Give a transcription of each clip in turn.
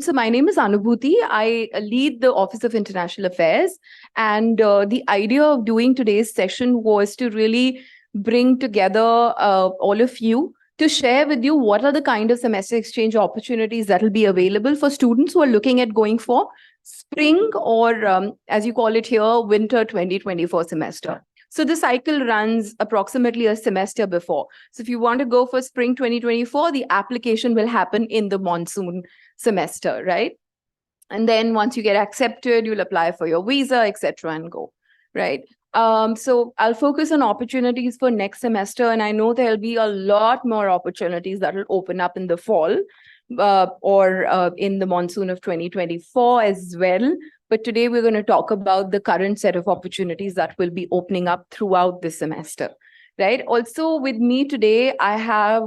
So my name is Anubhuti. I lead the Office of International Affairs. And the idea of doing today's session was to really bring together all of you to share with you what are the kind of semester exchange opportunities that will be available for students who are looking at going for spring or, as you call it here, winter 2024 semester. So the cycle runs approximately a semester before. So if you want to go for spring 2024, the application will happen in the monsoon semester, right? And then once you get accepted, you'll apply for your visa, etc., and go, right? So I'll focus on opportunities for next semester, and I know there'll be a lot more opportunities that will open up in the fall or in the monsoon of 2024 as well. But today we're going to talk about the current set of opportunities that will be opening up throughout the semester, right? Also with me today, I have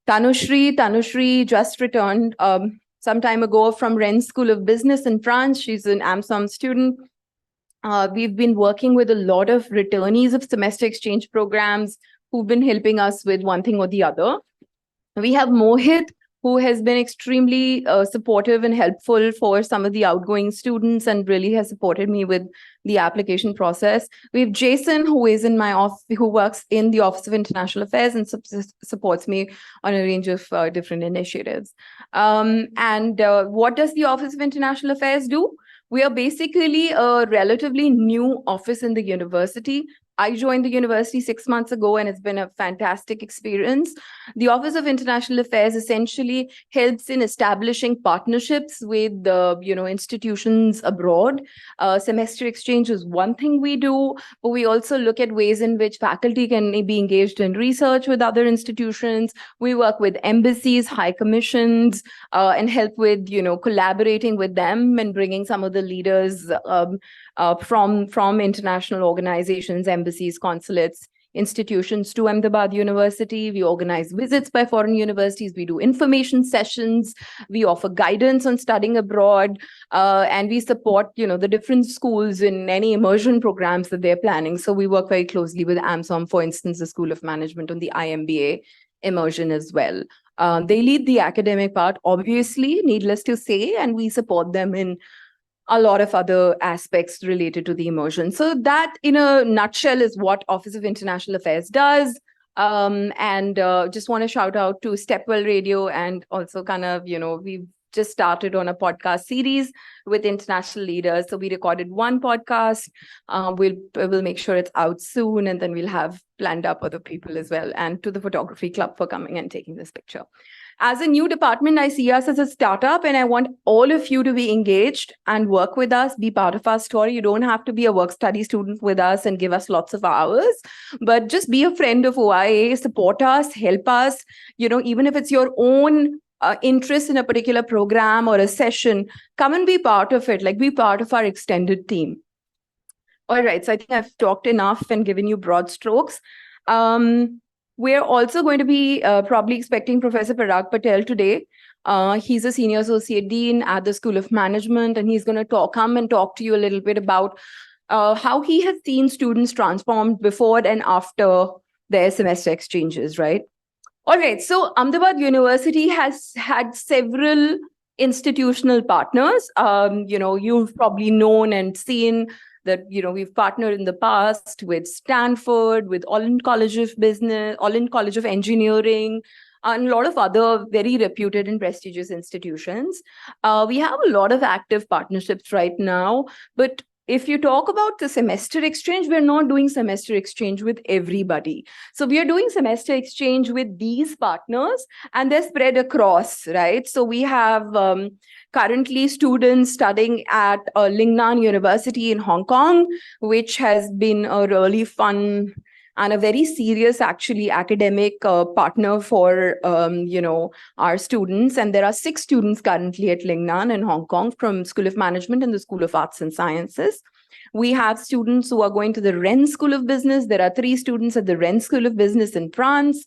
Tanushri. Tanushri just returned some time ago from Rennes School of Business in France. She's an AMSOM student. We've been working with a lot of returnees of semester exchange programs who've been helping us with one thing or the other. We have Mohit, who has been extremely supportive and helpful for some of the outgoing students and really has supported me with the application process. We have Jason, who is in my who works in the Office of International Affairs and supports me on a range of different initiatives. What does the Office of International Affairs do? We are basically a relatively new office in the university. I joined the university 6 months ago, and it's been a fantastic experience. The Office of International Affairs essentially helps in establishing partnerships with institutions abroad. Semester exchange is one thing we do, but we also look at ways in which faculty can be engaged in research with other institutions. We work with embassies, high commissions, and help with collaborating with them and bringing some of the leaders from international organizations, embassies, consulates, institutions to Ahmedabad University. We organize visits by foreign universities. We do information sessions. We offer guidance on studying abroad, and we support the different schools in any immersion programs that they're planning. So we work very closely with AMSOM, for instance, the School of Management on the IMBA immersion as well. They lead the academic part, obviously, needless to say, and we support them in a lot of other aspects related to the immersion. So that, in a nutshell, is what Office of International Affairs does. Just want to shout out to Stepwell Radio, and also we've just started on a podcast series with international leaders. So we recorded one podcast. We'll make sure it's out soon, and then we'll have planned up other people as well. And to the photography club for coming and taking this picture. As a new department, I see us as a startup, and I want all of you to be engaged and work with us, be part of our story. You don't have to be a work study student with us and give us lots of hours, but just be a friend of OIA, support us, help us, even if it's your own interest in a particular program or a session, come and be part of it, be part of our extended team. All right, so I think I've talked enough and given you broad strokes. We're also going to be probably expecting Professor Parag Patel today. He's a senior associate dean at the School of Management, and he's going to come and talk to you a little bit about how he has seen students transformed before and after their semester exchanges, right? All right, so Ahmedabad University has had several institutional partners. You've probably known and seen that we've partnered in the past with Stanford, with Olin College of Business, Olin College of Engineering, and a lot of other very reputed and prestigious institutions. We have a lot of active partnerships right now, but if you talk about the semester exchange, we're not doing semester exchange with everybody. So we are doing semester exchange with these partners, and they're spread across, right? So we have currently students studying at Lingnan University in Hong Kong, which has been a really fun and a very serious, actually, academic partner for, our students. And there are 6 students currently at Lingnan in Hong Kong from School of Management and the School of Arts and Sciences. We have students who are going to the Rennes School of Business. There are 3 students at the Rennes School of Business in France.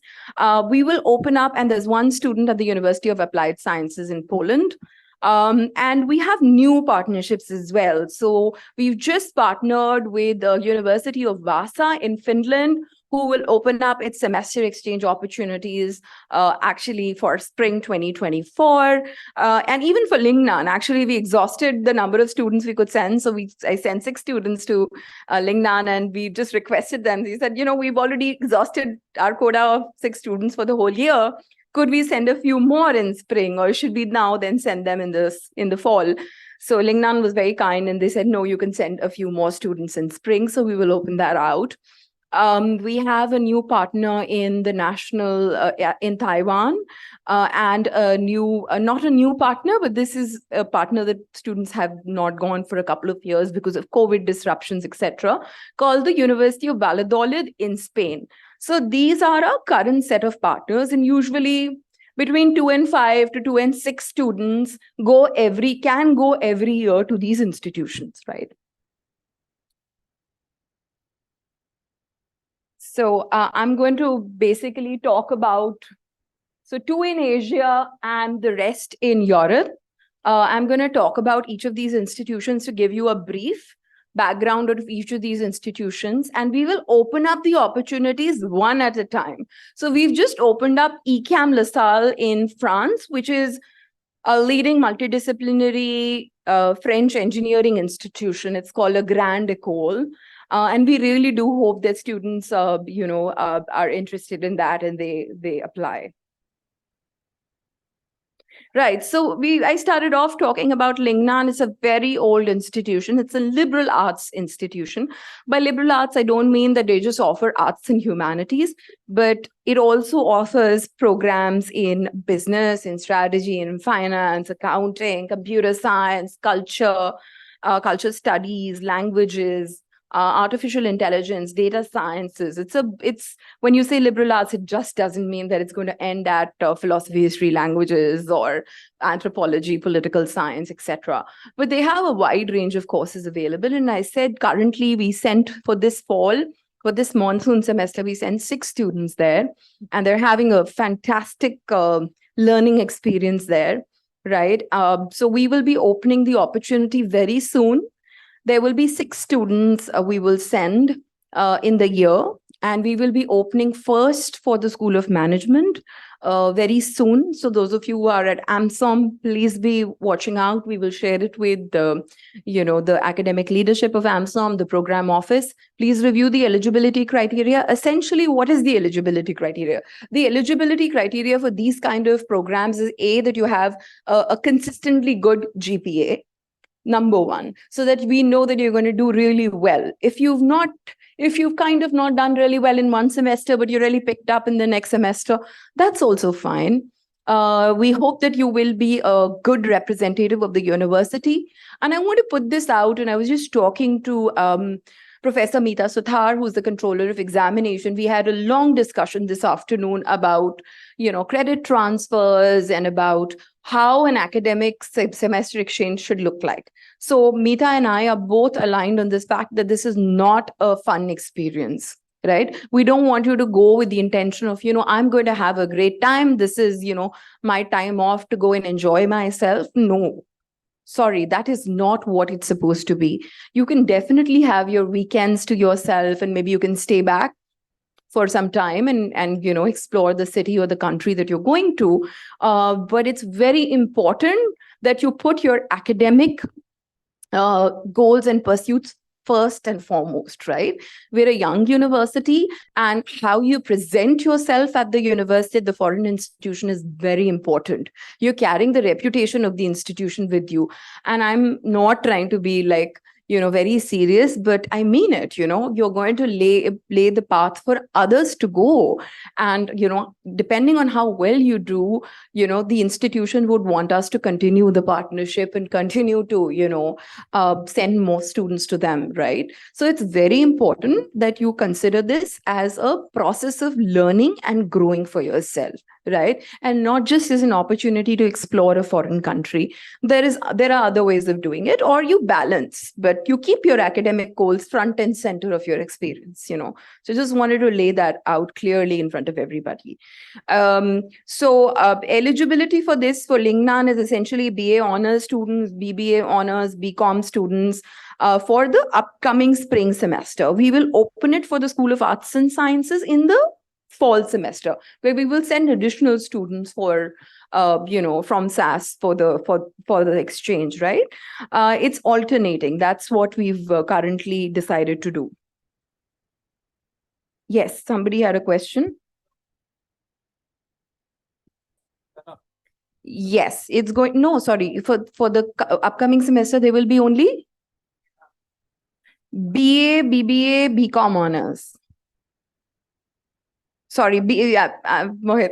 We will open up, and there's 1 student at the University of Applied Sciences in Poland. And we have new partnerships as well. So we've just partnered with the University of Vasa in Finland, who will open up its semester exchange opportunities actually for spring 2024. And even for Lingnan, actually, we exhausted the number of students we could send. So I sent 6 students to Lingnan, and we just requested them. They said, we've already exhausted our quota of 6 students for the whole year. Could we send a few more in spring, or should we now then send them in the fall? So Lingnan was very kind, and they said, no, you can send a few more students in spring. So we will open that out. We have a new partner in the national in Taiwan, and a new, not a new partner, but this is a partner that students have not gone for a couple of years because of COVID disruptions, etc., called the University of Valladolid in Spain. So these are our current set of partners, and usually between 2 and 5 to 2 and 6 students can go every year to these institutions, right? So I'm going to basically talk about, 2 in Asia and the rest in Europe. I'm going to talk about each of these institutions to give you a brief background of each of these institutions, and we will open up the opportunities one at a time. So we've just opened up ECAM LaSalle in France, which is a leading multidisciplinary French engineering institution. It's called a Grande École. And we really do hope that students, are interested in that and they apply. Right. So I started off talking about Lingnan. It's a very old institution. It's a liberal arts institution. By liberal arts, I don't mean that they just offer arts and humanities, but it also offers programs in business, in strategy, in finance, accounting, computer science, culture studies, languages, artificial intelligence, data sciences. It's when you say liberal arts, it just doesn't mean that it's going to end at philosophy, history, languages, or anthropology, political science, etc. But they have a wide range of courses available. And I said currently we sent for this fall, for this monsoon semester, we sent 6 students there, and they're having a fantastic learning experience there, right? So we will be opening the opportunity very soon. There will be 6 students we will send in the year, and we will be opening first for the School of Management very soon. So those of you who are at AMSOM, please be watching out. We will share it with the academic leadership of AMSOM, the program office. Please review the eligibility criteria. Essentially, what is the eligibility criteria? The eligibility criteria for these kind of programs is that you have a consistently good GPA. Number one, so that we know that you're going to do really well. If you've kind of not done really well in one semester, but you really picked up in the next semester, that's also fine. We hope that you will be a good representative of the university. And I want to put this out, and I was just talking to Professor Meeta Suthar, who's the controller of examination. We had a long discussion this afternoon about, credit transfers and about how an academic semester exchange should look like. So Meeta and I are both aligned on this fact that this is not a fun experience, right? We don't want you to go with the intention of, I'm going to have a great time. This is, my time off to go and enjoy myself. No. Sorry, that is not what it's supposed to be. You can definitely have your weekends to yourself, and maybe you can stay back for some time and explore the city or the country that you're going to. But it's very important that you put your academic goals and pursuits first and foremost, right? We're a young university, and how you present yourself at the university, the foreign institution, is very important. You're carrying the reputation of the institution with you. And I'm not trying to be like, very serious, but I mean it. You're going to lay the path for others to go. And, depending on how well you do, the institution would want us to continue the partnership and continue to, send more students to them, right? So it's very important that you consider this as a process of learning and growing for yourself, right? And not just as an opportunity to explore a foreign country. There are other ways of doing it, or you balance. But that you keep your academic goals front and center of your experience, So just wanted to lay that out clearly in front of everybody. Eligibility for this for Lingnan is essentially BA honors students, BBA honors, BCom students for the upcoming spring semester. We will open it for the School of Arts and Sciences in the fall semester, where we will send additional students for from SAS for the exchange, right? It's alternating. That's what we've currently decided to do. Yes, somebody had a question. Yes, it's going. No, sorry. For the upcoming semester, there will be only BA, BBA, BCom honors. Sorry, Mohit.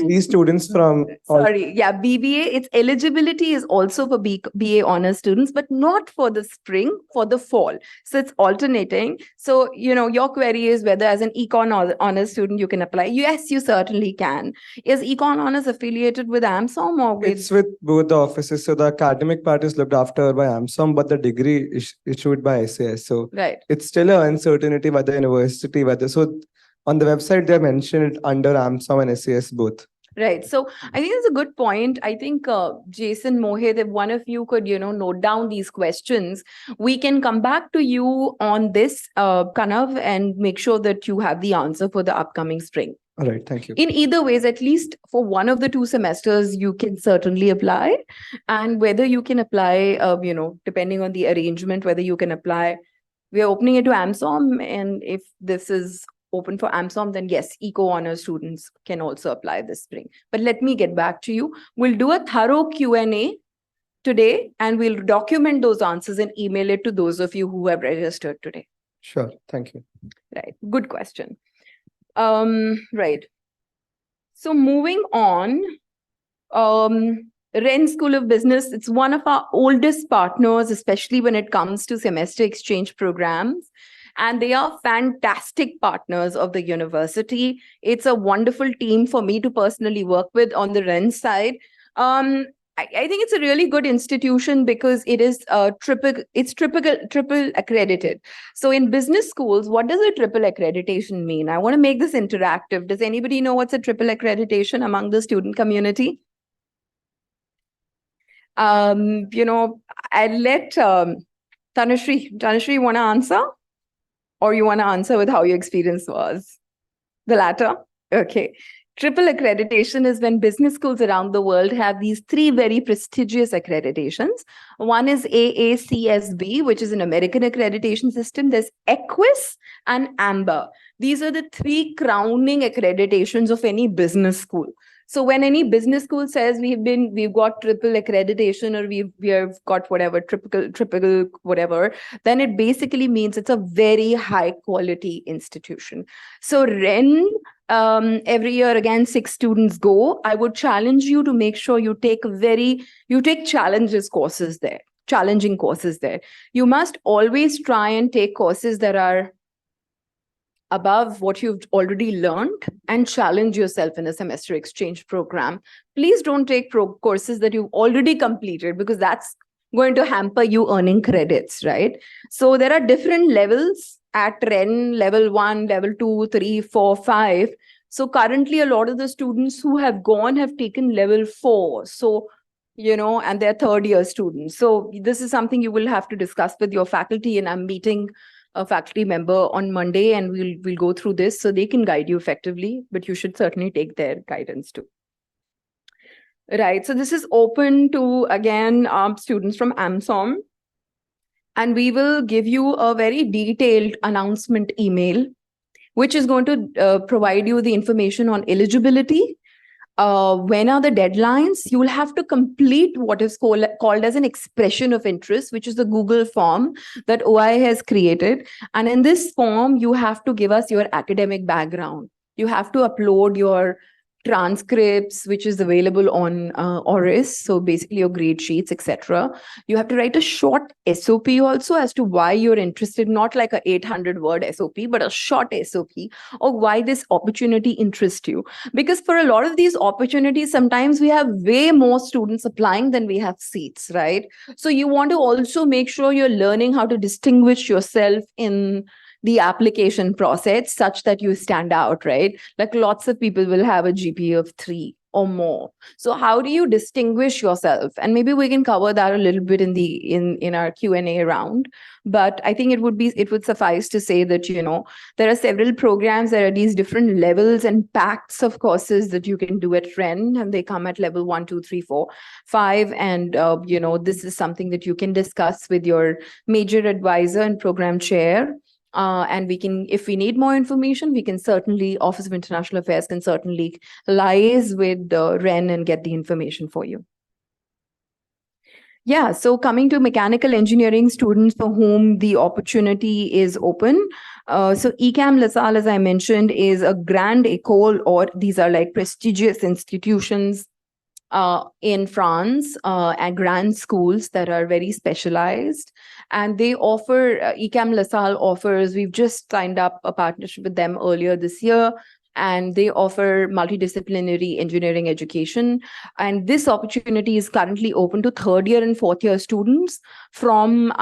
These students from... Sorry, yeah, BBA, its eligibility is also for BA honors students, but not for the spring, for the fall. So it's alternating. So, your query is whether as an econ honors student you can apply. Yes, you certainly can. Is econ honors affiliated with AMSOM or with... It's with both the offices. So the academic part is looked after by AMSOM, but the degree is issued by SAS. So right. It's still an uncertainty by the university, whether... So on the website, they mentioned it under AMSOM and SAS both. Right. So I think it's a good point. I think Jason, Mohit, if one of you could, note down these questions, we can come back to you on this, Kanav, and make sure that you have the answer for the upcoming spring. All right. Thank you. In either ways, at least for one of the 2 semesters, you can certainly apply. And whether you can apply, depending on the arrangement, whether you can apply, we are opening it to AMSOM. And if this is open for AMSOM, then yes, eco honors students can also apply this spring. But let me get back to you. We'll do a thorough Q&A today, and we'll document those answers and email it to those of you who have registered today. Sure. Thank you. Right. Good question. Right. So moving on, Ren School of Business, it's one of our oldest partners, especially when it comes to semester exchange programs. And they are fantastic partners of the university. It's a wonderful team for me to personally work with on the Ren side. I think it's a really good institution because it is triple accredited. So in business schools, what does a triple accreditation mean? I want to make this interactive. Does anybody know what's a triple accreditation among the student community? I'll let Tanushree, want to answer? Or you want to answer with how your experience was? The latter? Okay. Triple accreditation is when business schools around the world have these 3 very prestigious accreditations. One is AACSB, which is an American accreditation system. There's EQUIS and AMBER. These are the 3 crowning accreditations of any business school. So when any business school says we've got triple accreditation or we've got whatever, triple whatever, then it basically means it's a very high quality institution. So Ren, every year again, 6 students go. I would challenge you to make sure you take challenging courses there. You must always try and take courses that are above what you've already learned and challenge yourself in a semester exchange program. Please don't take courses that you've already completed because that's going to hamper you earning credits, right? So there are different levels at Ren, level 1, level 2, 3, 4, 5. So currently a lot of the students who have gone have taken level 4. So, and they're 3rd-year students. So this is something you will have to discuss with your faculty, and I'm meeting a faculty member on Monday, and we'll go through this so they can guide you effectively, but you should certainly take their guidance too. Right, so this is open to, again, students from AMSOM, and we will give you a very detailed announcement email, which is going to provide you the information on eligibility. When are the deadlines? You will have to complete what is called as an expression of interest, which is the Google form that OI has created. And in this form, you have to give us your academic background. You have to upload your transcripts, which is available on Oris. So basically your grade sheets, etc. You have to write a short SOP also as to why you're interested, not like a 800-word SOP, but a short SOP of why this opportunity interests you. Because for a lot of these opportunities, sometimes we have way more students applying than we have seats, right? So you want to also make sure you're learning how to distinguish yourself in the application process such that you stand out, right? Like lots of people will have a GPA of 3 or more. So how do you distinguish yourself? And maybe we can cover that a little bit in our Q&A round. But I think it would suffice to say that, there are several programs, there are these different levels and packs of courses that you can do at REN, and they come at level 1, 2, 3, 4, 5. And, this is something that you can discuss with your major advisor and program chair. And we can, if we need more information, we can certainly, Office of International Affairs can certainly liaise with the REN and get the information for you. Yeah, so coming to mechanical engineering students for whom the opportunity is open. So ECAM LaSalle, as I mentioned, is a grande école, or these are like prestigious institutions in France, and grand schools that are very specialized. And they offer, ECAM LaSalle offers, we've just signed up a partnership with them earlier this year, and they offer multidisciplinary engineering education. And this opportunity is currently open to third year and fourth year students from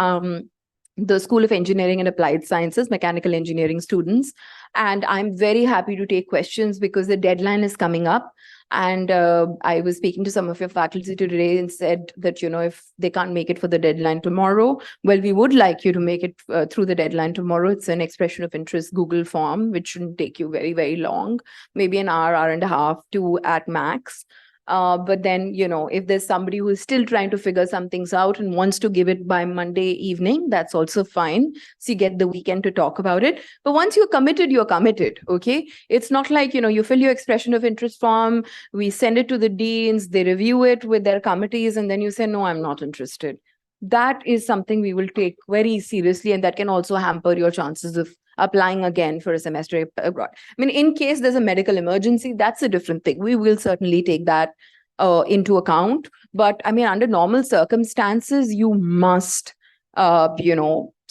the School of Engineering and Applied Sciences, mechanical engineering students. And I'm very happy to take questions because the deadline is coming up. And I was speaking to some of your faculty today and said that, if they can't make it for the deadline tomorrow, well, we would like you to make it through the deadline tomorrow. It's an expression of interest Google form, which shouldn't take you very, very long, maybe an hour and a half, 2 at max. But then, if there's somebody who is still trying to figure some things out and wants to give it by Monday evening, that's also fine. So you get the weekend to talk about it. But once you're committed, okay? It's not like, you fill your expression of interest form, we send it to the deans, they review it with their committees, and then you say, no, I'm not interested. That is something we will take very seriously, and that can also hamper your chances of applying again for a semester abroad. I mean, in case there's a medical emergency, that's a different thing. We will certainly take that into account. But I mean, under normal circumstances, you must,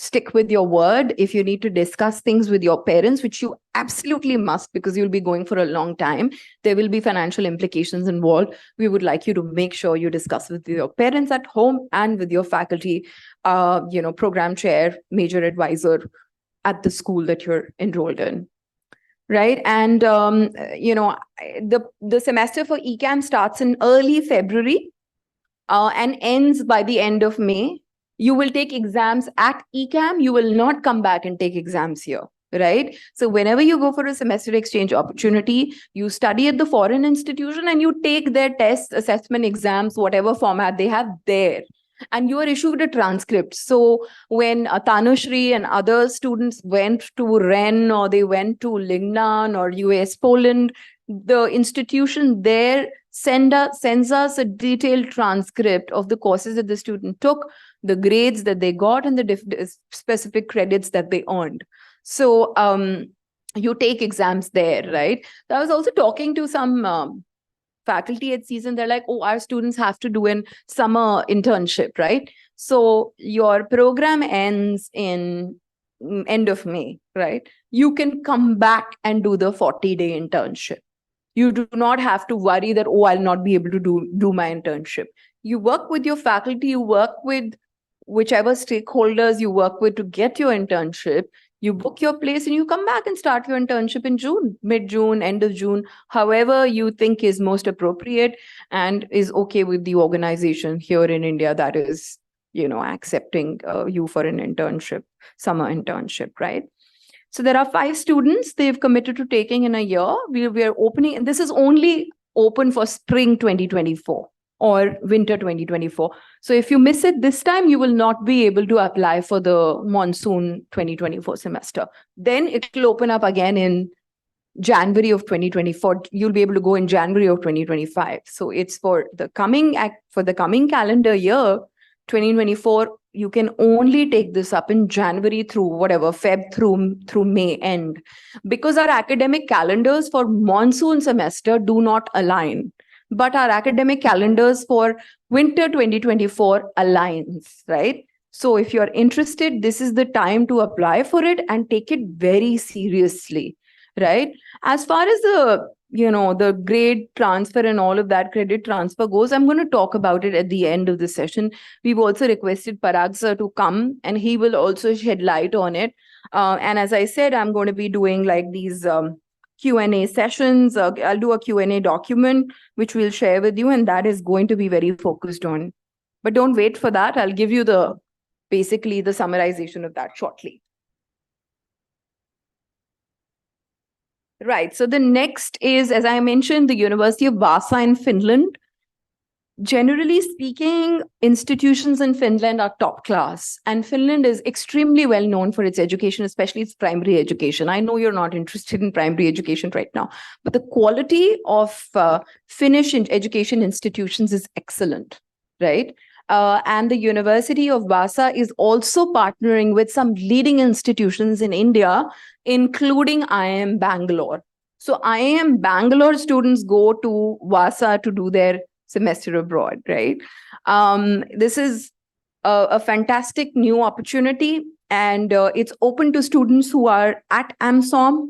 stick with your word. If you need to discuss things with your parents, which you absolutely must, because you'll be going for a long time, there will be financial implications involved. We would like you to make sure you discuss with your parents at home and with your faculty, program chair, major advisor at the school that you're enrolled in. Right. And, the semester for ECAM starts in early February and ends by the end of May. You will take exams at ECAM. You will not come back and take exams here. Right. So whenever you go for a semester exchange opportunity, you study at the foreign institution and you take their tests, assessment, exams, whatever format they have there. And you are issued a transcript. So when Tanushri and other students went to REN or they went to Lignan or US Poland, the institution there sends us a detailed transcript of the courses that the student took, the grades that they got, and the specific credits that they earned. So you take exams there, right? So I was also talking to some faculty at season. They're like, oh, our students have to do an summer internship, right? So your program ends in end of May, right? You can come back and do the 40-day internship. You do not have to worry that, oh, I'll not be able to do my internship. You work with your faculty, you work with whichever stakeholders you work with to get your internship. You book your place and you come back and start your internship in June, mid-June, end of June, however you think is most appropriate and is okay with the organization here in India that is, accepting you for an internship, summer internship, right? So there are 5 students they've committed to taking in a year. We are opening, and this is only open for spring 2024. Or winter 2024. So if you miss it this time, you will not be able to apply for the monsoon 2024 semester. Then it will open up again in January of 2024. You'll be able to go in January of 2025. So it's for the coming calendar year, 2024, you can only take this up in January through whatever, Feb through May end, because our academic calendars for monsoon semester do not align. But our academic calendars for winter 2024 aligns, right? So if you're interested, this is the time to apply for it and take it very seriously, right? As far as the grade transfer and all of that credit transfer goes, I'm going to talk about it at the end of the session. We've also requested Parag sir to come, and he will also shed light on it. And as I said, I'm going to be doing like these Q&A sessions. I'll do a Q&A document, which we'll share with you, and that is going to be very focused on. But don't wait for that. I'll give you basically the summarization of that shortly. Right. So the next is, as I mentioned, the University of Vasa in Finland. Generally speaking, institutions in Finland are top class, and Finland is extremely well known for its education, especially its primary education. I know you're not interested in primary education right now, but the quality of Finnish education institutions is excellent, right? And the University of Vasa is also partnering with some leading institutions in India, including IIM Bangalore. So IIM Bangalore students go to Vasa to do their semester abroad, right? This is a fantastic new opportunity, and it's open to students who are at AMSOM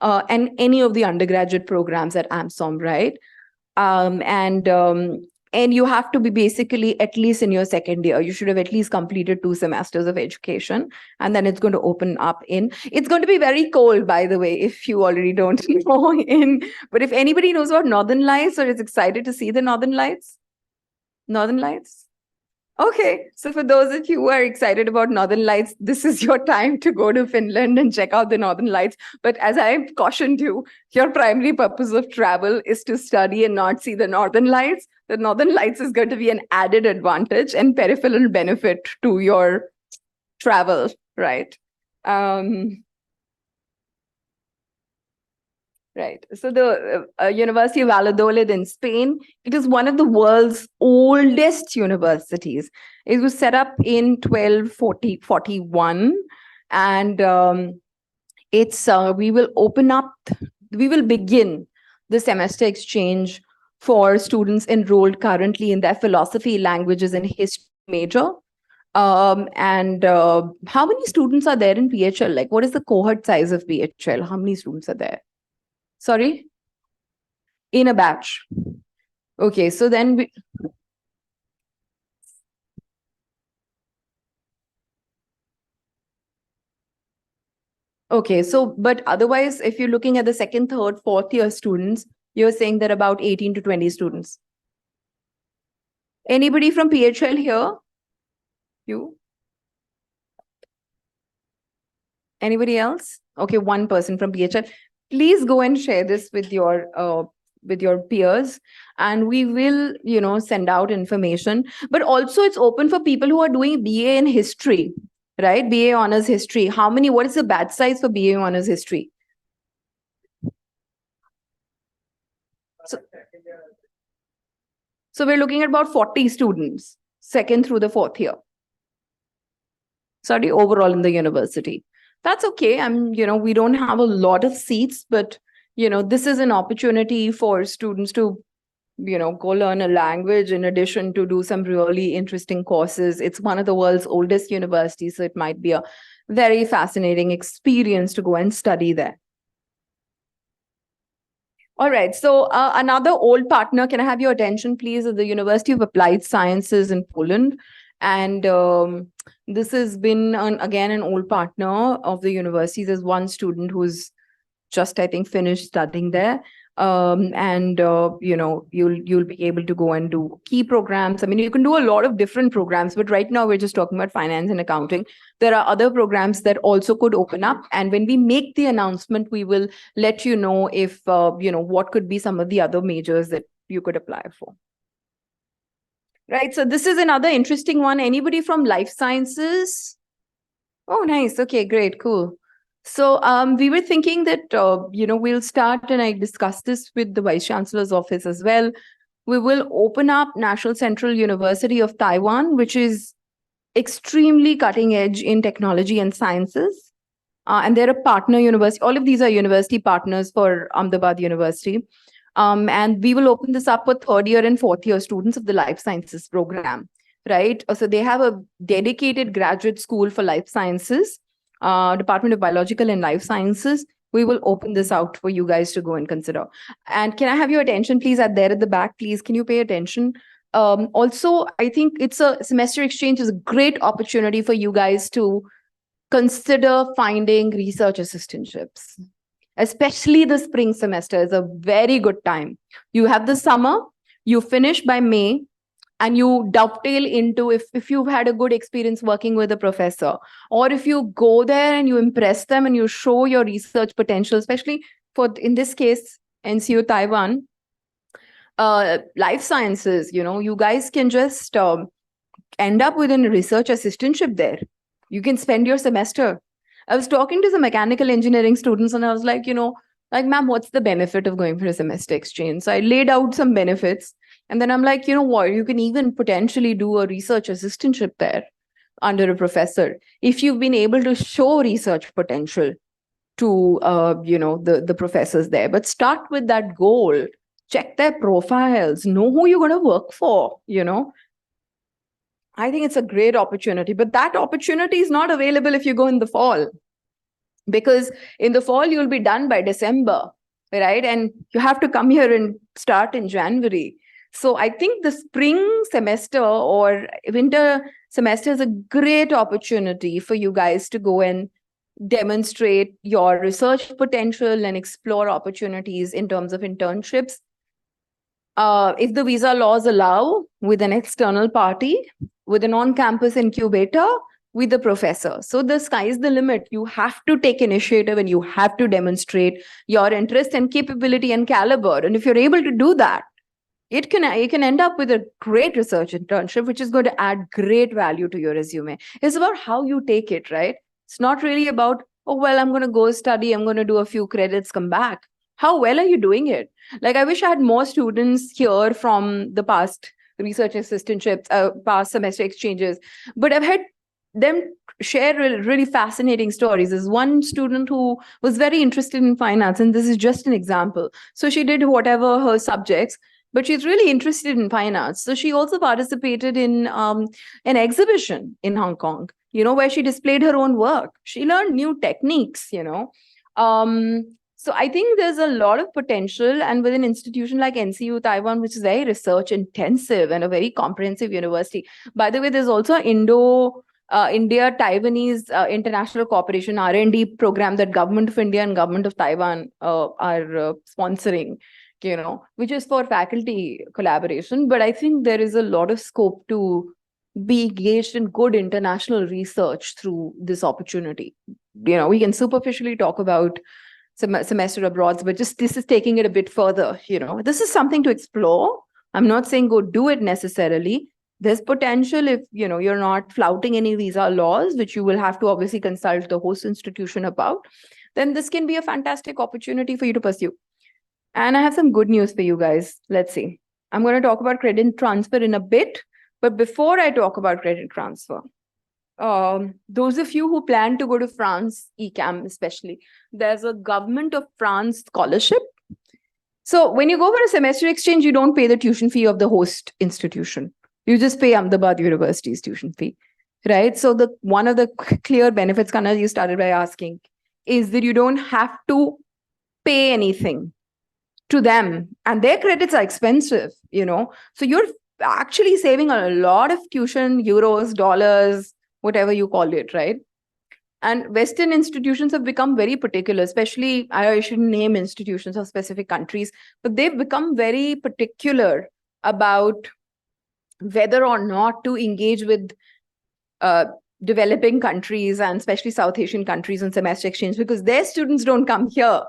and any of the undergraduate programs at AMSOM, right? And you have to be basically at least in your second year. You should have at least completed 2 semesters of education, and then it's going to open up it's going to be very cold, by the way, if you already don't know. But if anybody knows about Northern Lights or is excited to see the Northern Lights? Okay, so for those of you who are excited about Northern Lights, this is your time to go to Finland and check out the Northern Lights. But as I've cautioned you, your primary purpose of travel is to study and not see the Northern Lights. The Northern Lights is going to be an added advantage and peripheral benefit to your travel, right? Right. So the University of Valladolid in Spain, it is one of the world's oldest universities. It was set up in 1241, and we will begin the semester exchange for students enrolled currently in their philosophy, languages, and history major. How many students are there in PHL? Like, what is the cohort size of PHL? How many students are there? Sorry? In a batch. Okay, so then okay, so but otherwise, if you're looking at the second, third, fourth year students, you're saying that about 18 to 20 students. Anybody from PHL here? You? Anybody else? Okay, one person from PHL. Please go and share this with your peers, and we will, send out information. But also, it's open for people who are doing BA in history, right? BA honors history. What is the batch size for BA honors history? So we're looking at about 40 students, second through the fourth year. Sorry, overall in the university. That's okay. We don't have a lot of seats, but, this is an opportunity for students to, go learn a language in addition to do some really interesting courses. It's one of the world's oldest universities, so it might be a very fascinating experience to go and study there. All right. So another old partner, can I have your attention, please, is the University of Applied Sciences in Poland. And this has been, again, an old partner of the university. There's one student who's just, I think, finished studying there. You'll be able to go and do key programs. I mean, you can do a lot of different programs, but right now we're just talking about finance and accounting. There are other programs that also could open up. And when we make the announcement, we will let you know if, what could be some of the other majors that you could apply for. Right. So this is another interesting one. Anybody from life sciences? Oh, nice. Okay, great. Cool. So we were thinking that, we'll start, and I discussed this with the Vice Chancellor's office as well. We will open up National Central University of Taiwan, which is extremely cutting edge in technology and sciences. And they're a partner university. All of these are university partners for Ahmedabad University. And we will open this up for third year and fourth year students of the life sciences program, right? So they have a dedicated graduate school for life sciences, Department of Biological and Life Sciences. We will open this out for you guys to go and consider. And can I have your attention, please, there at the back, please? Can you pay attention? Also, I think it's a semester exchange is a great opportunity for you guys to consider finding research assistantships. Especially the spring semester is a very good time. You have the summer, you finish by May, and you dovetail into if you've had a good experience working with a professor, or if you go there and you impress them and you show your research potential, especially for, in this case, NCU Taiwan, life sciences, you guys can just end up with a research assistantship there. You can spend your semester. I was talking to some mechanical engineering students and I was like, ma'am, what's the benefit of going for a semester exchange? So I laid out some benefits. And then I'm like, you know what, you can even potentially do a research assistantship there under a professor if you've been able to show research potential to, the professors there. But start with that goal. Check their profiles. Know who you're going to work for, I think it's a great opportunity, but that opportunity is not available if you go in the fall, because in the fall, you'll be done by December, right? And you have to come here and start in January. So I think the spring semester or winter semester is a great opportunity for you guys to go and demonstrate your research potential and explore opportunities in terms of internships. If the visa laws allow, with an external party, with an on-campus incubator, with the professor. So the sky is the limit. You have to take initiative and you have to demonstrate your interest and capability and caliber. And if you're able to do that, you can end up with a great research internship, which is going to add great value to your resume. It's about how you take it, right? It's not really about, oh, well, I'm going to go study, I'm going to do a few credits, come back. How well are you doing it? Like, I wish I had more students here from the past research assistantships, past semester exchanges, but I've had them share really fascinating stories. There's one student who was very interested in finance, and this is just an example. So she did whatever her subjects, but she's really interested in finance. So she also participated in an exhibition in Hong Kong, where she displayed her own work. She learned new techniques, So I think there's a lot of potential, and with an institution like NCU Taiwan, which is very research intensive and a very comprehensive university. By the way, there's also India Taiwanese International Cooperation R&D program that Government of India and Government of Taiwan are sponsoring, which is for faculty collaboration. But I think there is a lot of scope to be engaged in good international research through this opportunity. We can superficially talk about semester abroad, but just this is taking it a bit further. This is something to explore. I'm not saying go do it necessarily. There's potential if you're not flouting any visa laws, which you will have to obviously consult the host institution about. Then this can be a fantastic opportunity for you to pursue. And I have some good news for you guys. Let's see. I'm going to talk about credit transfer in a bit, but before I talk about credit transfer, those of you who plan to go to France, ECAM especially, there's a Government of France scholarship. So when you go for a semester exchange, you don't pay the tuition fee of the host institution. You just pay Ahmedabad University's tuition fee, right? So one of the clear benefits, Kanal, you started by asking, is that you don't have to pay anything to them, and their credits are expensive, So you're actually saving a lot of tuition, euros, dollars, whatever you call it, right? And Western institutions have become very particular, especially, I shouldn't name institutions of specific countries, but they've become very particular about whether or not to engage with developing countries and especially South Asian countries on semester exchange, because their students don't come here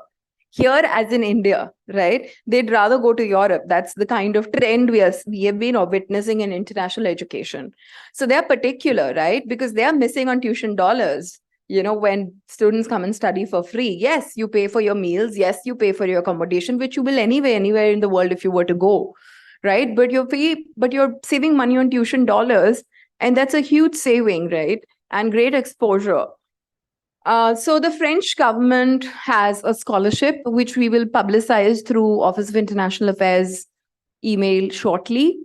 as in India, right? They'd rather go to Europe. That's the kind of trend we have been witnessing in international education. So they're particular, right? Because they are missing on tuition dollars. When students come and study for free, yes, you pay for your meals. Yes, you pay for your accommodation, which you will anywhere in the world if you were to go, right? But you're saving money on tuition dollars. And that's a huge saving, right? And great exposure. So the French government has a scholarship which we will publicize through Office of International Affairs email shortly.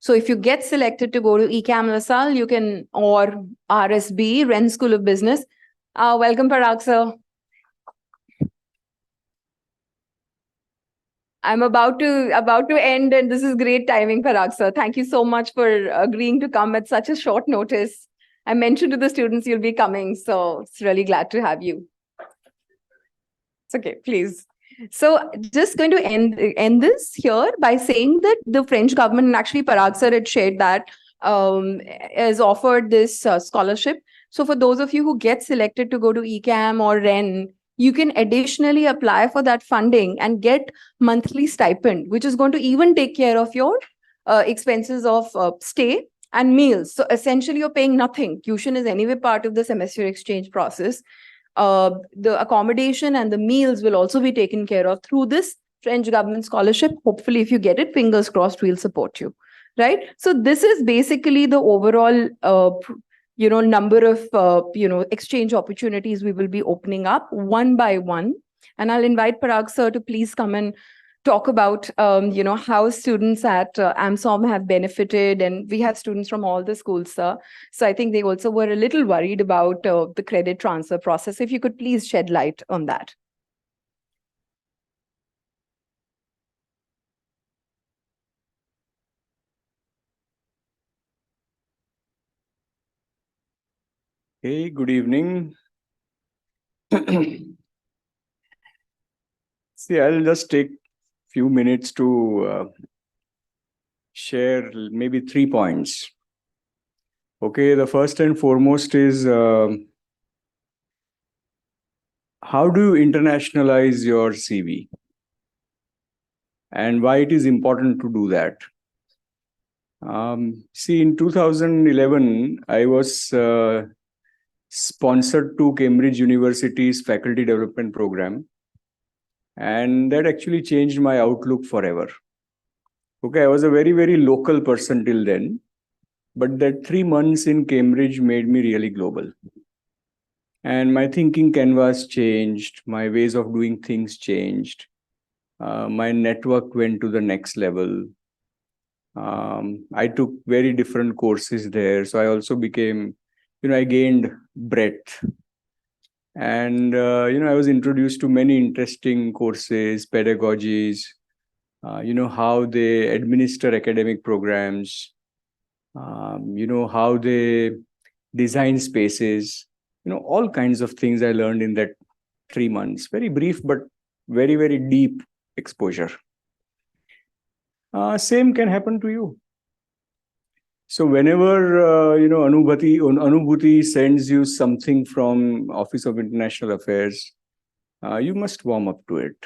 So if you get selected to go to ECAM LaSalle, you can, or RSB, Rennes School of Business. Welcome, Parag, sir. I'm about to end, and this is great timing, Parag, sir. Thank you so much for agreeing to come at such a short notice. I mentioned to the students you'll be coming, so it's really glad to have you. It's okay, please. So just going to end this here by saying that the French government, and actually Parag sir had shared that, has offered this scholarship. So for those of you who get selected to go to ECAM or REN, you can additionally apply for that funding and get monthly stipend, which is going to even take care of your expenses of stay and meals. So essentially, you're paying nothing. Tuition is anyway part of the semester exchange process. The accommodation and the meals will also be taken care of through this French government scholarship. Hopefully, if you get it, fingers crossed, we'll support you. Right. So this is basically the overall, number of, exchange opportunities we will be opening up one by one. And I'll invite Parag sir to please come and talk about, how students at AMSOM have benefited. And we have students from all the schools, sir. So I think they also were a little worried about the credit transfer process. If you could please shed light on that. Hey, good evening. See, I'll just take a few minutes to share maybe 3 points. Okay, the first and foremost is how do you internationalize your CV and why it is important to do that. See, in 2011, I was sponsored to Cambridge University's faculty development program. And that actually changed my outlook forever. Okay, I was a very, very local person till then. But that 3 months in Cambridge made me really global. And my thinking canvas changed. My ways of doing things changed. My network went to the next level. I took very different courses there. So I also became, I gained breadth. And, I was introduced to many interesting courses, pedagogies, how they administer academic programs, how they design spaces, all kinds of things I learned in that 3 months. Very brief, but very, very deep exposure. Same can happen to you. So whenever, Anubhuti sends you something from Office of International Affairs, you must warm up to it.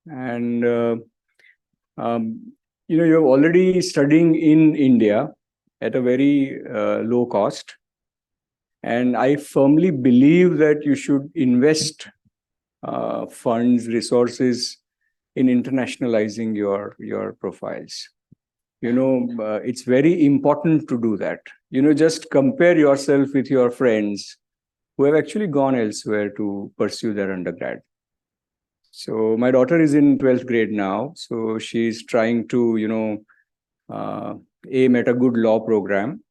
And, you're already studying in India at a very low cost. And I firmly believe that you should invest funds, resources in internationalizing your profiles. It's very important to do that. Just compare yourself with your friends who have actually gone elsewhere to pursue their undergrad. So my daughter is in 12th grade now. So she's trying to, aim at a good law program.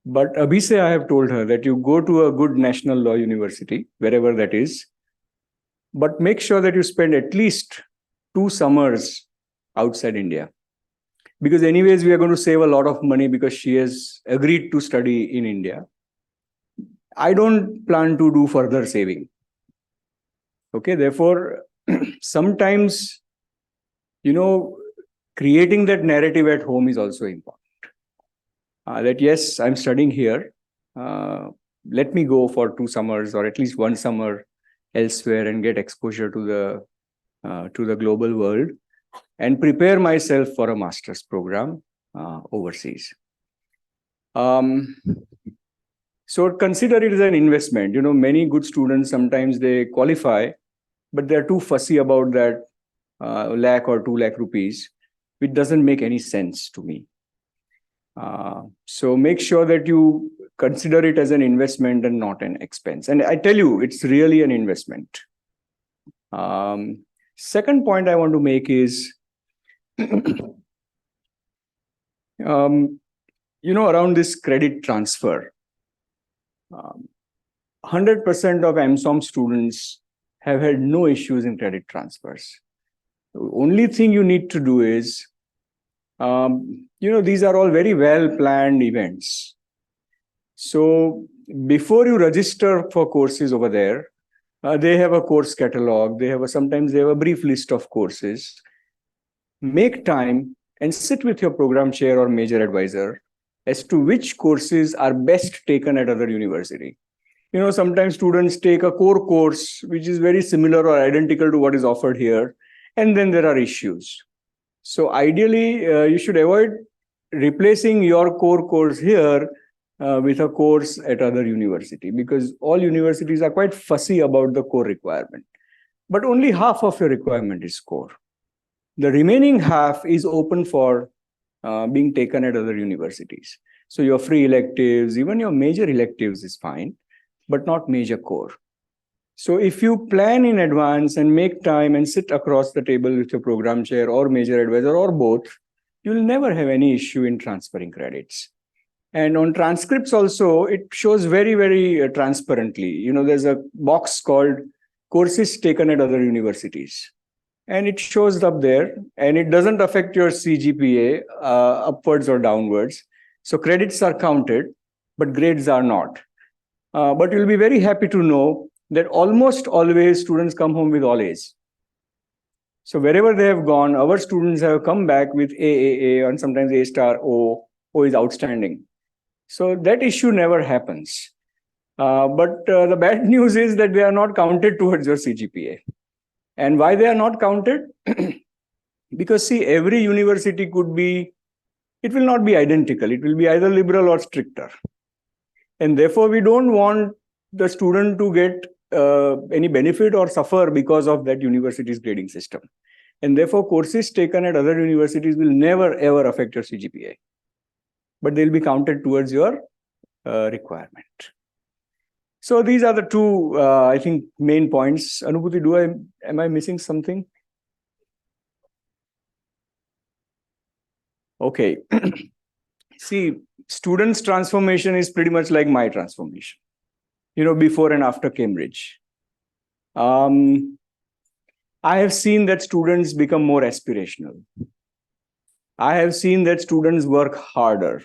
But Abhise, I have told her that you go to a good national law university, wherever that is, but make sure that you spend at least 2 summers outside India. Because anyways, we are going to save a lot of money because she has agreed to study in India. I don't plan to do further saving. Okay, therefore, sometimes, creating that narrative at home is also important. That yes, I'm studying here. Let me go for 2 summers or at least 1 summer elsewhere and get exposure to the global world and prepare myself for a master's program overseas. So consider it as an investment. Many good students, sometimes they qualify, but they're too fussy about that lakh or 2 lakh rupees, which doesn't make any sense to me. So make sure that you consider it as an investment and not an expense. And I tell you, it's really an investment. Second point I want to make is, around this credit transfer. 100% of AMSOM students have had no issues in credit transfers. The only thing you need to do is, these are all very well planned events. So before you register for courses over there, they have a course catalog. Sometimes they have a brief list of courses. Make time and sit with your program chair or major advisor as to which courses are best taken at other university. Sometimes students take a core course which is very similar or identical to what is offered here, and then there are issues. So ideally, you should avoid replacing your core course here with a course at other university, because all universities are quite fussy about the core requirement. But only half of your requirement is core. The remaining half is open for being taken at other universities. So your free electives, even your major electives is fine, but not major core. So if you plan in advance and make time and sit across the table with your program chair or major advisor or both, you'll never have any issue in transferring credits. And on transcripts also, it shows very, very transparently. There's a box called courses taken at other universities. And it shows up there, and it doesn't affect your CGPA upwards or downwards. So credits are counted, but grades are not. But you'll be very happy to know that almost always students come home with all A's. So wherever they have gone, our students have come back with A, and sometimes A star, O is outstanding. So that issue never happens. But the bad news is that they are not counted towards your CGPA. And why they are not counted? Because see, every university it will not be identical. It will be either liberal or stricter. And therefore, we don't want the student to get any benefit or suffer because of that university's grading system. And therefore, courses taken at other universities will never ever affect your CGPA. But they'll be counted towards your requirement. So these are the two, I think, main points. Anubhuti, am I missing something? Okay. See, students' transformation is pretty much like my transformation, before and after Cambridge. I have seen that students become more aspirational. I have seen that students work harder.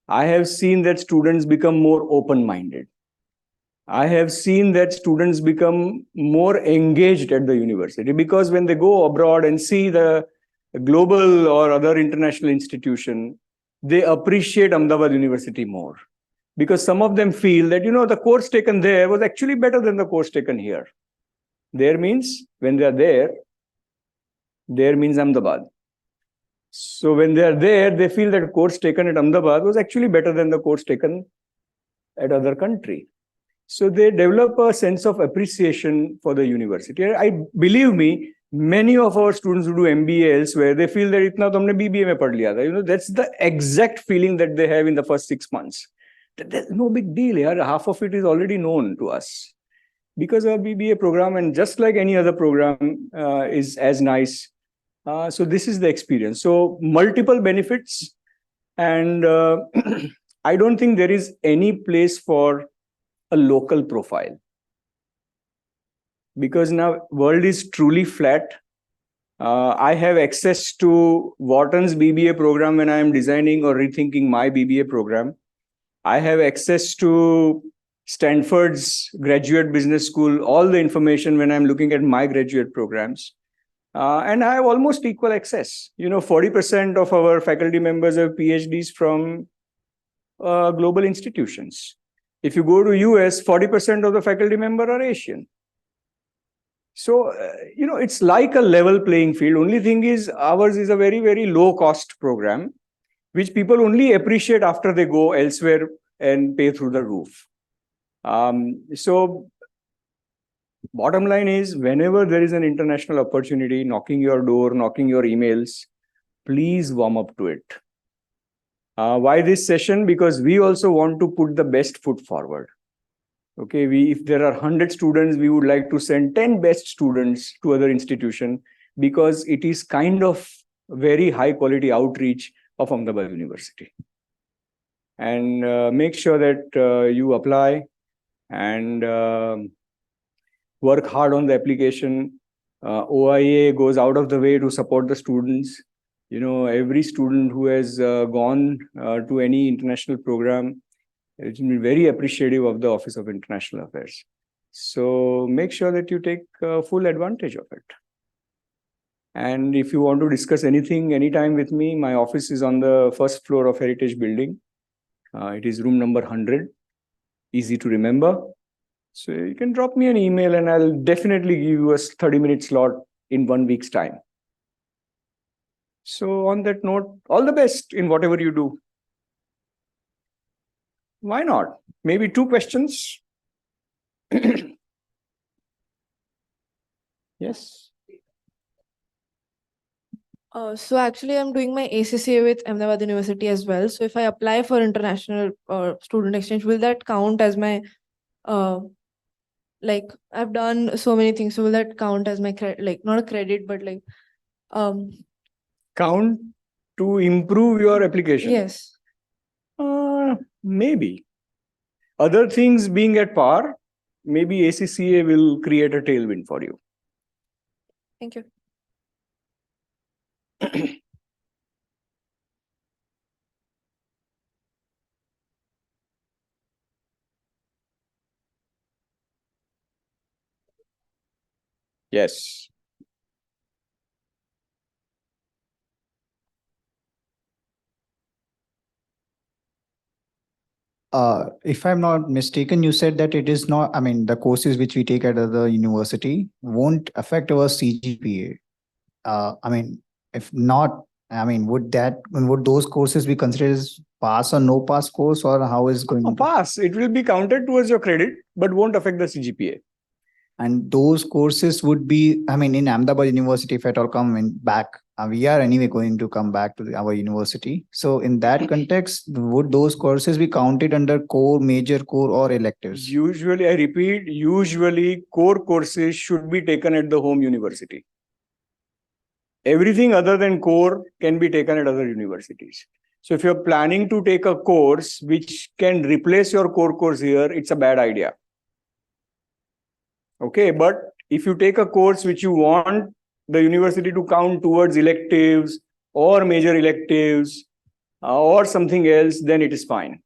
I have seen that students become more open-minded. I have seen that students become more engaged at the university, because when they go abroad and see the global or other international institution, they appreciate Ahmedabad University more, because some of them feel that, the course taken there was actually better than the course taken here. There means when they are there means Ahmedabad. So when they are there, they feel that course taken at Ahmedabad was actually better than the course taken at other country. So they develop a sense of appreciation for the university. Believe me, many of our students who do MBA elsewhere, they feel that itna to humne BBA mein pad liya tha. That's the exact feeling that they have in the first 6 months. There's no big deal here. Half of it is already known to us. Because our BBA program, and just like any other program, is as nice. So this is the experience. So multiple benefits. And I don't think there is any place for a local profile, because now world is truly flat. I have access to Wharton's BBA program when I am designing or rethinking my BBA program. I have access to Stanford's graduate business school, all the information when I'm looking at my graduate programs. And I have almost equal access. 40% of our faculty members have PhDs from global institutions. If you go to US, 40% of the faculty members are Asian. So, it's like a level playing field. Only thing is, ours is a very, very low cost program, which people only appreciate after they go elsewhere and pay through the roof. So, bottom line is, whenever there is an international opportunity knocking your door, knocking your emails, please warm up to it. Why this session? Because we also want to put the best foot forward. Okay, if there are 100 students, we would like to send 10 best students to other institution, because it is kind of very high quality outreach of Ahmedabad University. And make sure that you apply and work hard on the application. OIA goes out of the way to support the students. You know, every student who has gone to any international program, it's been very appreciative of the Office of International Affairs. So make sure that you take full advantage of it. And if you want to discuss anything, anytime with me, my office is on the first floor of Heritage Building. It is room number 100, easy to remember. So you can drop me an email and I'll definitely give you a 30-minute slot in 1 week's time. So on that note, all the best in whatever you do. Why not? Maybe 2 questions. Yes. So actually, I'm doing my ACCA with Ahmedabad University as well. So if I apply for international student exchange, will that count as my like I've done so many things? So will that count as my like not a credit, but like count to improve your application? Yes. Maybe. Other things being at par, maybe ACCA will create a tailwind for you. Thank you. Yes. If I'm not mistaken, you said that it is not, I mean, the courses which we take at other university won't affect our CGPA. I mean, if not, I mean, would those courses be considered as pass or no pass course, or how is going to pass? It will be counted towards your credit, but won't affect the CGPA. And those courses would be, I mean, in Ahmedabad University, if at all come in back, we are anyway going to come back to our university. So in that context, would those courses be counted under core, major core, or electives? Usually, I repeat, usually core courses should be taken at the home university. Everything other than core can be taken at other universities. So if you're planning to take a course which can replace your core course here, it's a bad idea. Okay, but if you take a course which you want the university to count towards electives or major electives or something else, then it is fine.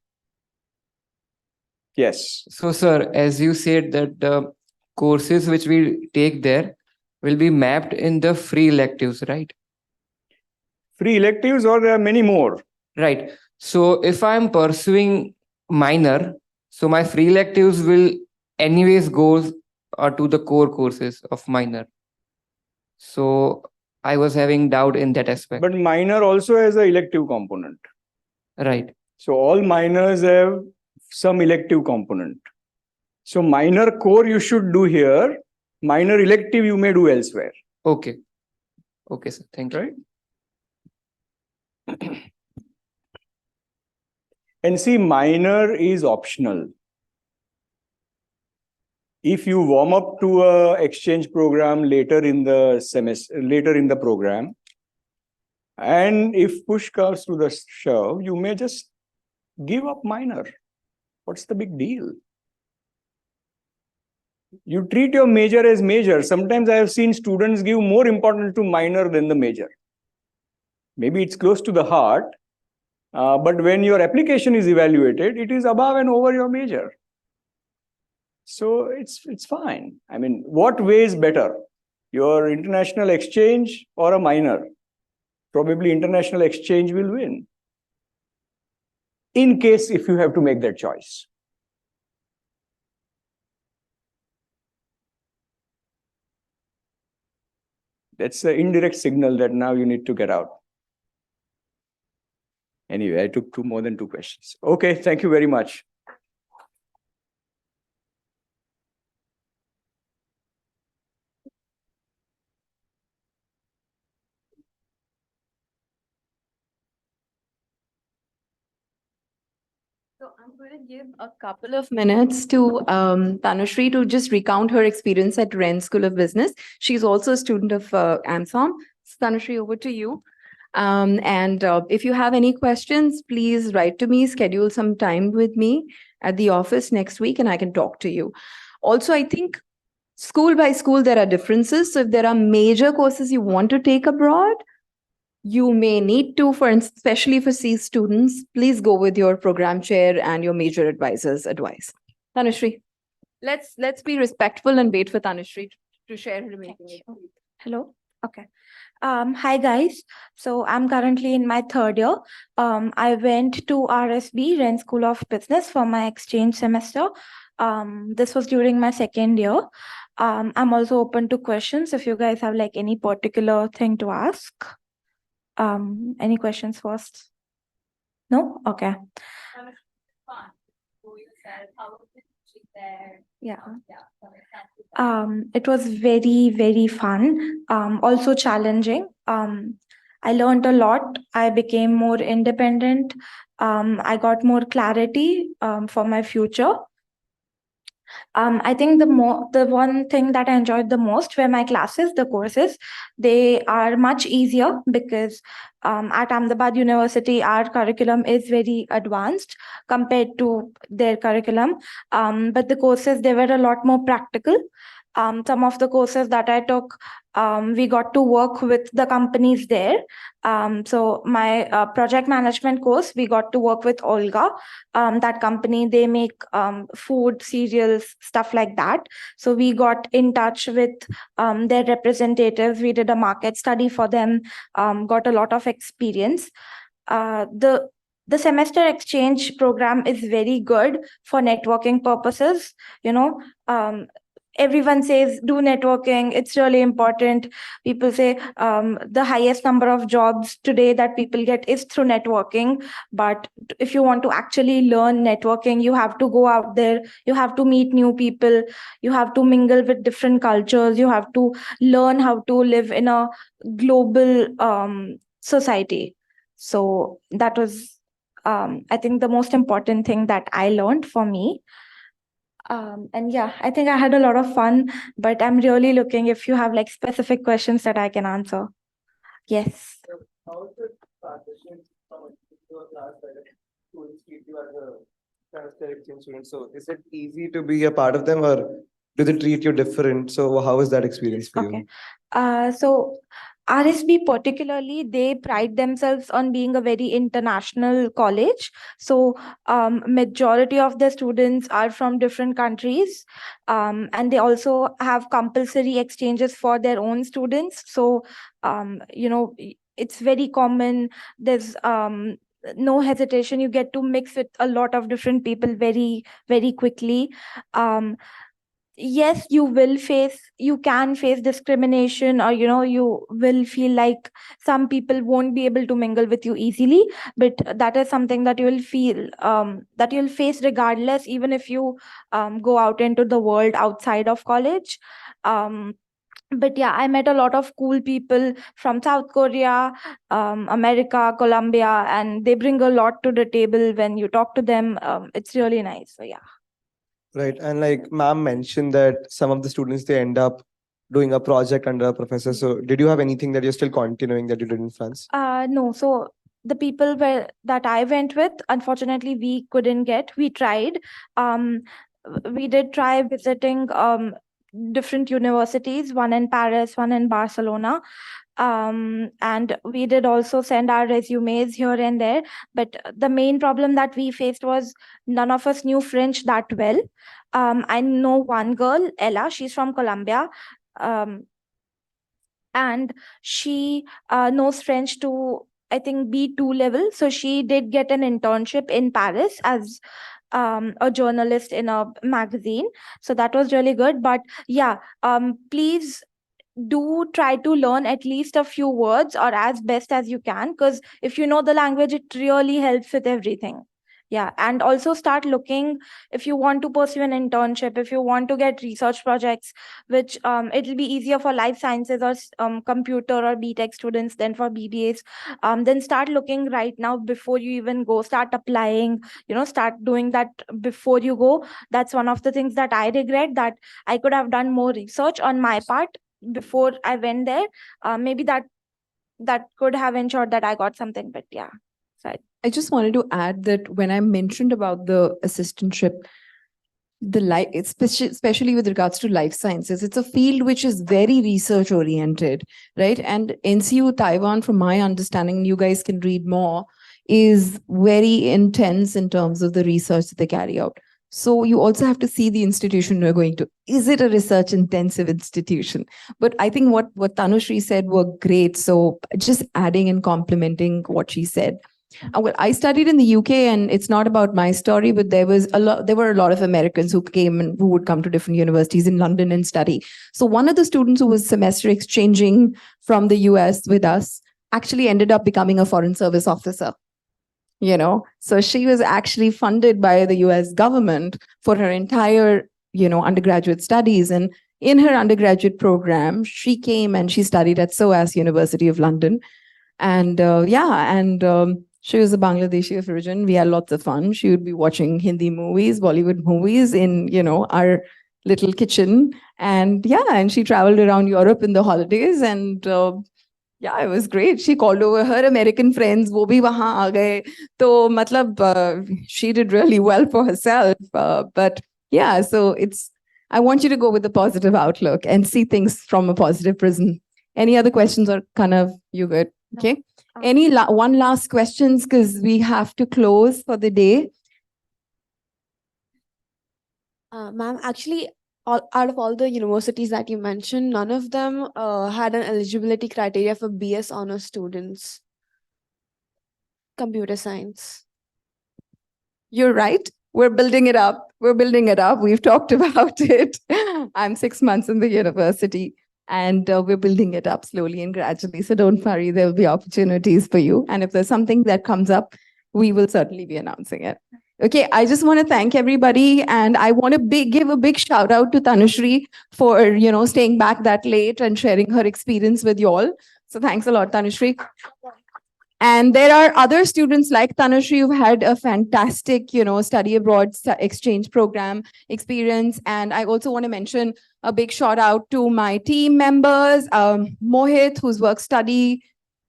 Yes. So, sir, as you said that the courses which we take there will be mapped in the free electives, right? Free electives, or there are many more? Right. So if I'm pursuing minor, so my free electives will anyways go to the core courses of minor. So I was having doubt in that aspect. But minor also has an elective component. Right. So all minors have some elective component. So minor core you should do here. Minor elective you may do elsewhere. Okay. Okay, sir. Thank you. Right? And see, minor is optional. If you warm up to a exchange program later in the semester, later in the program, and if push comes to the shove, you may just give up minor. What's the big deal? You treat your major as major. Sometimes I have seen students give more importance to minor than the major. Maybe it's close to the heart, but when your application is evaluated, it is above and over your major. So it's fine. I mean, what weighs better? Your international exchange or a minor? Probably international exchange will win. In case if you have to make that choice. That's an indirect signal that now you need to get out. Anyway, I took more than 2 questions. Okay, thank you very much. So I'm going to give a couple of minutes to Tanushree to just recount her experience at Ren School of Business. She's also a student of AMSOM. So Tanushree, over to you. And if you have any questions, please write to me, schedule some time with me at the office next week, and I can talk to you. Also, I think school by school, there are differences. So if there are major courses you want to take abroad, you may need to, for especially for C students, please go with your program chair and your major advisor's advice. Tanushree, let's be respectful and wait for Tanushree to share her amazing experience. Hello. Okay. Hi guys. So I'm currently in my third year. I went to RSB, Ren School of Business, for my exchange semester. This was during my second year. I'm also open to questions if you guys have like any particular thing to ask. Any questions first? No? Okay. Yeah. It was very, very fun. Also challenging. I learned a lot. I became more independent. I got more clarity for my future. I think the one thing that I enjoyed the most were my classes, the courses. They are much easier because at Ahmedabad University, our curriculum is very advanced compared to their curriculum. But the courses, they were a lot more practical. Some of the courses that I took, we got to work with the companies there. So my project management course, we got to work with Olga. That company, they make food, cereals, stuff like that. So we got in touch with their representatives. We did a market study for them, got a lot of experience. The semester exchange program is very good for networking purposes. Everyone says do networking, it's really important. People say the highest number of jobs today that people get is through networking, but if you want to actually learn networking, you have to go out there, you have to meet new people, you have to mingle with different cultures, you have to learn how to live in a global society. So that was I think the most important thing that I learned for me. And yeah, I think I had a lot of fun, but I'm really looking if you have like specific questions that I can answer. Yes. How is it transition from a class that students treat you as a semester exchange student? So is it easy to be a part of them, or do they treat you different? So how is that experience for Okay. you? So RSB particularly, they pride themselves on being a very international college. So majority of the students are from different countries, and they also have compulsory exchanges for their own students. So it's very common. There's no hesitation. You get to mix with a lot of different people very, very quickly. Yes, you can face discrimination, or you will feel like some people won't be able to mingle with you easily, but that is something that you will feel that you'll face regardless, even if you go out into the world outside of college. But yeah, I met a lot of cool people from South Korea, America, Colombia, and they bring a lot to the table when you talk to them. It's really nice. So yeah. Right. And like ma'am mentioned that some of the students they end up doing a project under a professor. So did you have anything that you're still continuing that you did in France? No. So the people that I went with, unfortunately, we couldn't get. We tried. Um, we did try visiting different universities, one in Paris, one in Barcelona. And we did also send our resumes here and there. But the main problem that we faced was none of us knew French that well. I know one girl, Ella, she's from Colombia. Um, and she knows French to, I think, B2 level. So she did get an internship in Paris as a journalist in a magazine. So that was really good. But yeah, please do try to learn at least a few words or as best as you can, because if you know the language, it really helps with everything. Yeah, and also start looking if you want to pursue an internship, if you want to get research projects, which it'll be easier for life sciences or computer or BTech students than for BBAs. Then start looking right now before you even go. Start applying. Start doing that before you go. That's one of the things that I regret, that I could have done more research on my part before I went there. Maybe that could have ensured that I got something. But yeah, so I just wanted to add that when I mentioned about the assistantship, especially with regards to life sciences, it's a field which is very research oriented, right? And NCU Taiwan, from my understanding, you guys can read more, is very intense in terms of the research that they carry out. So you also have to see the institution you're going to. Is it a research intensive institution? But I think what Tanushree said were great. So just adding and complementing what she said. Well, I studied in the UK, and it's not about my story, but there were a lot of Americans who came and who would come to different universities in London and study. So one of the students who was semester exchanging from the US with us actually ended up becoming a foreign service officer. So she was actually funded by the US government for her entire, undergraduate studies. And in her undergraduate program, she came and she studied at SOAS, University of London. And she was a Bangladeshi of origin. We had lots of fun. She would be watching Hindi movies, Bollywood movies in, our little kitchen. And she traveled around Europe in the holidays. And it was great. She called over her American friends. Wo bhi wahan aa gaye. So, she did really well for herself. So I want you to go with a positive outlook and see things from a positive prism. Any other questions, or kind of you good? Okay. Any one last questions, because we have to close for the day. Ma'am, actually, out of all the universities that you mentioned, none of them had an eligibility criteria for BS honors students. Computer science. You're right. We're building it up. We've talked about it. I'm 6 months in the university, and we're building it up slowly and gradually. So don't worry, there will be opportunities for you. And if there's something that comes up, we will certainly be announcing it. Okay, I just want to thank everybody, and I want to give a big shout out to Tanushree for staying back that late and sharing her experience with you all. So thanks a lot, Tanushree. And there are other students like Tanushree who've had a fantastic, study abroad exchange program experience. And I also want to mention a big shout out to my team members. Mohit, who's work study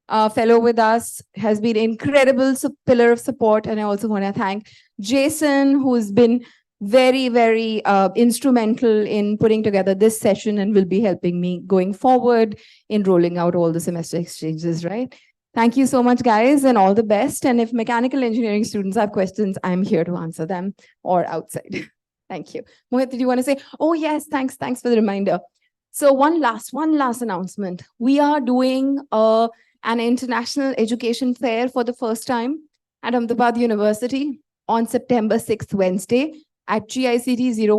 fellow with us, has been an incredible pillar of support. And I also want to thank Jason, who's been very, very instrumental in putting together this session and will be helping me going forward in rolling out all the semester exchanges, right? Thank you so much, guys, and all the best. And if mechanical engineering students have questions, I'm here to answer them, or outside. Thank you. Mohit, did you want to say? Oh, yes, thanks for the reminder. So one last announcement. We are doing an international education fair for the first time at Ahmedabad University on September 6th, Wednesday at GICT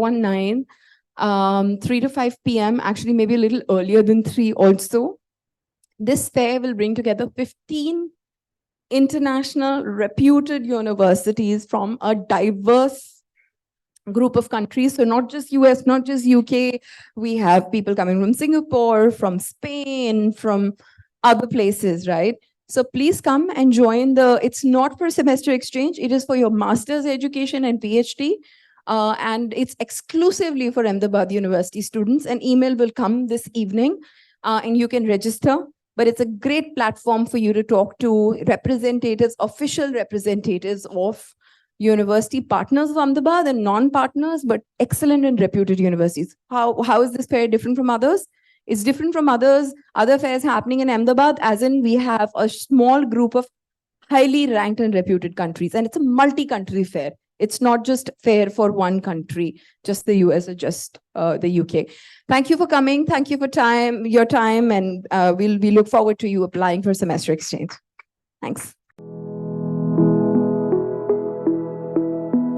019, 3 to 5 p.m., actually maybe a little earlier than 3 also. This fair will bring together 15 international reputed universities from a diverse group of countries. So not just US, not just UK. We have people coming from Singapore, from Spain, from other places, right? So please come and join it's not for semester exchange. It is for your master's education and PhD. And it's exclusively for Ahmedabad University students. An email will come this evening and you can register. But it's a great platform for you to talk to representatives, official representatives of university partners of Ahmedabad and non-partners, but excellent and reputed universities. How is this fair different from others? It's different from other fairs happening in Ahmedabad, as in we have a small group of highly ranked and reputed countries, and it's a multi-country fair. It's not just fair for one country, just the US or just the UK. Thank you for coming. Thank you for your time, and we look forward to you applying for semester exchange. Thanks.